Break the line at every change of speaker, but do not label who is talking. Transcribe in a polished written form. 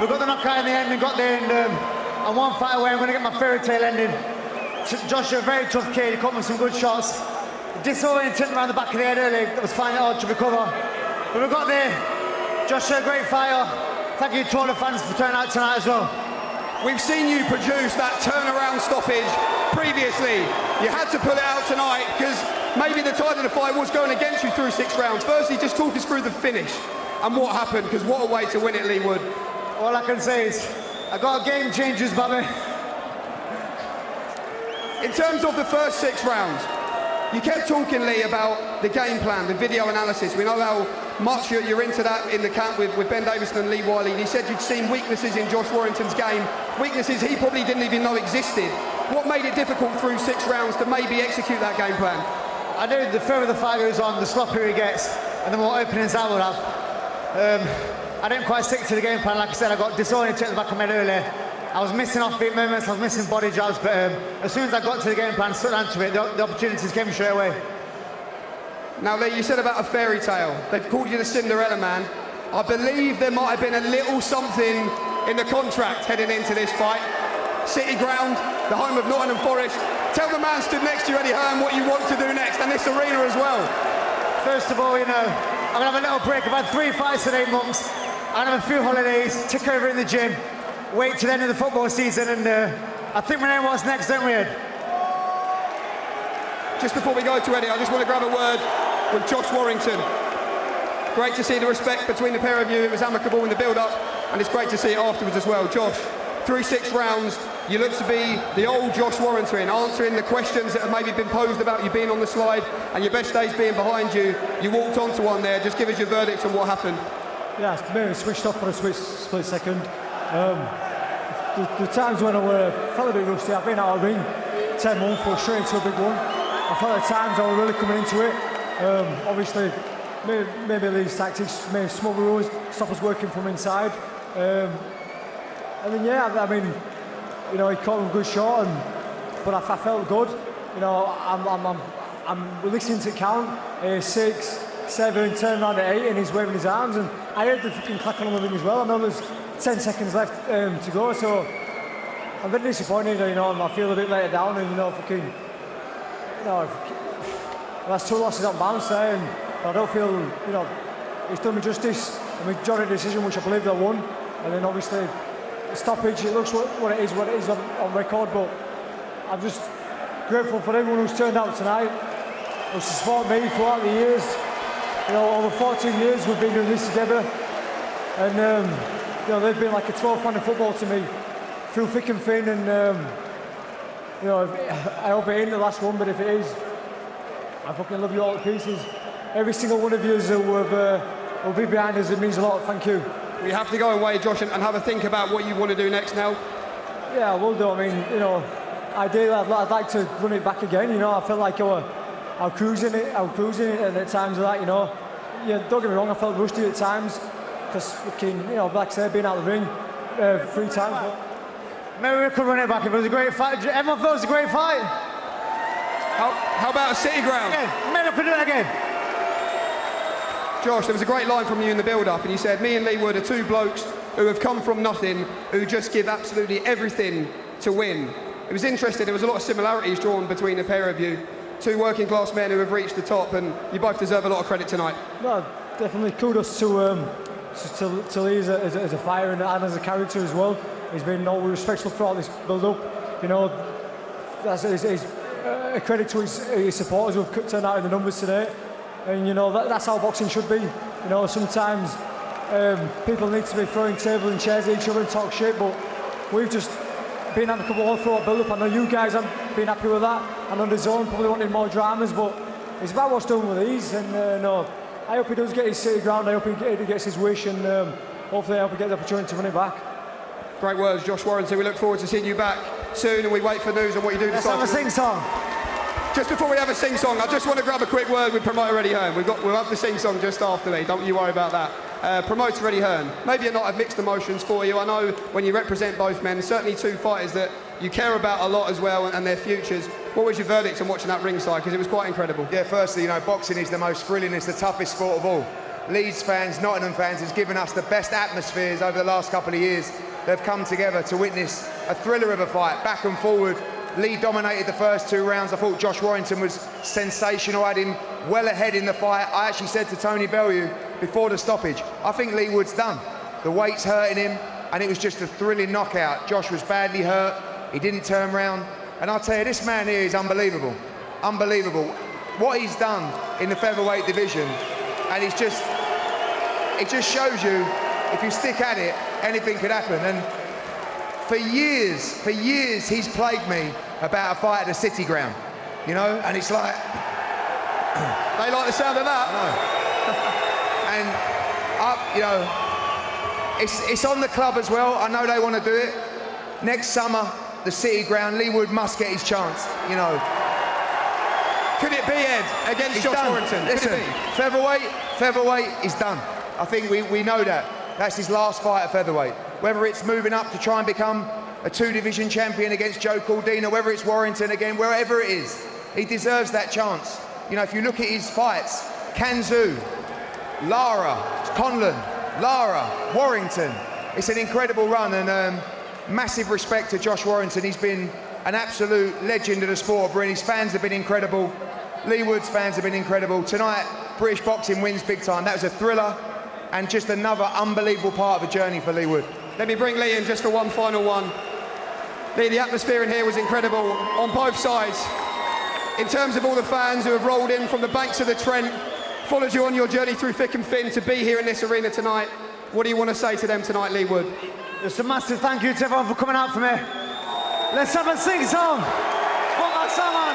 We got the knockout in the end and got there, and I'm one fight away. I'm going to get my fairy tale ending. Joshua, a very tough kid. He caught me some good shots. Disoriented around the back of the head early. It was finding it hard to recover. But we got there. Joshua, a great fighter. Thank you to all the fans for turning out tonight as well.
We've seen you produce that turnaround stoppage previously. You had to pull it out tonight because maybe the tide of the fight was going against you through 6 rounds. Firstly, just talk us through the finish and what happened, because what a way to win it, Leigh Wood.
All I can say is, I got game changers, Bobby.
In terms of the first 6 rounds, you kept talking, Leigh, about the game plan, the video analysis. We know how much you're into that in the camp with Ben Davison and Lee Wiley. And he said you'd seen weaknesses in Josh Warrington's game, weaknesses he probably didn't even know existed. What made it difficult through 6 rounds to maybe execute that game plan?
I knew the further the fight goes on, the sloppier he gets, and the more openings I would have. I didn't quite stick to the game plan. Like I said, I got disoriented at the back of my head earlier. I was missing offbeat moments, I was missing body jabs, but as soon as I got to the game plan, stuck down to it, the opportunities came straight away.
Now, Leigh, you said about a fairy tale. They've called you the Cinderella Man. I believe there might have been a little something in the contract heading into this fight. City Ground, the home of Nottingham Forest. Tell the man stood next to you, Eddie Hearn, what you want to do next, and this arena as well. First
of all, you know, I'm going to have a little break. I've had 3 fights in 8 months. I'm going to have a few holidays, tick over in the gym, wait till the end of the football season, and I think we know what's next, don't we, Ed?
Just before we go to Eddie, I just want to grab a word with Josh Warrington. Great to see the respect between the pair of you. It was amicable in the build-up, and it's great to see it afterwards as well. Josh, through 6 rounds, you look to be the old Josh Warrington, answering the questions that have maybe been posed about you being on the slide and your best days being behind you. You walked onto one there. Just give us your verdict on what happened.
Yeah, maybe switched off for a split second. The times when I felt a bit rusty, I've been out of the ring 10 months, but straight into a big one. I felt at times I was really coming into it. Obviously, maybe Leigh's tactics, maybe small rules, stop us working from inside. And then, yeah, I mean, you know, he caught him a good shot, but I felt good. You know, I'm listening to count, 6, 7, turn around at 8, and he's waving his arms, and I heard the fucking clack on the ring as well. I know there's 10 seconds left to go, so I'm very disappointed, you know, and I feel a bit later down, and, you know, that's 2 losses on bounce there, and I don't feel, you know, he's done me justice. A majority decision, which I believe they won, and then obviously the stoppage, it looks what it is on record, but I'm just grateful for everyone who's turned out tonight, who's supported me throughout the years. You know, over 14 years we've been doing this together, and you know, they've been like a 12th man of football to me through thick and thin, and you know, I hope it ain't the last one, but if it is, I fucking love you all to pieces. Every single one of you who will be behind us, it means a lot. Thank you.
We have to go away, Josh, and have a think about what you want to do next now.
Yeah, I will do. I mean, you know, ideally I'd like to run it back again. You know, I felt like I was cruising it, and at times like that, you know. Yeah, don't get me wrong, I felt rusty at times, because, you know, like I said, being out of the ring 3 times. But
maybe we could run it back if it was a great fight. Everyone thought it was a great fight.
How about a City Ground?
Yeah, maybe we could do it again.
Josh, there was a great line from you in the build-up, and you said, me and Leigh Wood are 2 blokes who have come from nothing, who just give absolutely everything to win. It was interesting, there was a lot of similarities drawn between the pair of you. 2 working-class men who have reached the top, and you both deserve a lot of credit tonight.
No, definitely kudos to Leigh as a fighter and as a character as well. He's been always respectful throughout this build-up. You know, that's a credit to his supporters who have turned out in the numbers today. And, you know, that's how boxing should be. You know, sometimes people need to be throwing tables and chairs at each other and talk shit, but we've just been amicable all throughout build-up. I know you guys haven't been happy with that. I know DAZN probably wanted more dramas, but it's about what's done with these. And, no, I hope he does get his City Ground. I hope he gets his wish, and hopefully I hope he gets the opportunity to run it back.
Great words, Josh Warrington. We look forward to seeing you back soon, and we wait for news on what you do.
Let's have a sing-song.
Just before we have a sing-song, I just want to grab a quick word with promoter Eddie Hearn. We'll have the sing-song just after me, don't you worry about that. Promoter Eddie Hearn, maybe a night of mixed emotions for you. I know when you represent both men, certainly 2 fighters that you care about a lot as well, and their futures. What was your verdict on watching that ringside? Because it was quite incredible.
Yeah, firstly, you know, boxing is the most thrilling, it's the toughest sport of all. Leeds fans, Nottingham fans, has given us the best atmospheres over the last couple of years. They've come together to witness a thriller of a fight, back and forward. Leigh dominated the first 2 rounds. I thought Josh Warrington was sensational. I had him well ahead in the fight. I actually said to Tony Bellew before the stoppage, I think Leigh Wood's done. The weight's hurting him, and it was just a thrilling knockout. Josh was badly hurt. He didn't turn round. And I'll tell you, this man here is unbelievable. Unbelievable. What he's done in the featherweight division, and it just shows you, if you stick at it, anything could happen. And for years, he's plagued me about a fight at the City Ground, you know, and it's like...
They like the sound of that.
And, you know, it's on the club as well. I know they want to do it. Next summer, the City Ground, Leigh Wood must get his chance, you know.
Could it be, Ed, against Josh Warrington?
Listen, featherweight is done. I think we know that. That's his last fight at featherweight. Whether it's moving up to try and become a 2-division champion against Joe Cordina, whether it's Warrington again, wherever it is, he deserves that chance. You know, if you look at his fights, Kanzu, Lara, Conlon, Lara, Warrington, it's an incredible run, and massive respect to Josh Warrington. He's been an absolute legend of the sport. His fans have been incredible. Leigh Wood's fans have been incredible. Tonight, British boxing wins big time. That was a thriller and just another unbelievable part of the journey for Leigh Wood.
Let me bring Leigh in just for one final one. Leigh, the atmosphere in here was incredible on both sides. In terms of all the fans who have rolled in from the banks of the Trent, followed you on your journey through thick and thin to be here in this arena tonight, what do you want to say to them tonight, Leigh Wood?
Just a massive thank you to everyone for coming out for me. Let's have a sing song. One last time.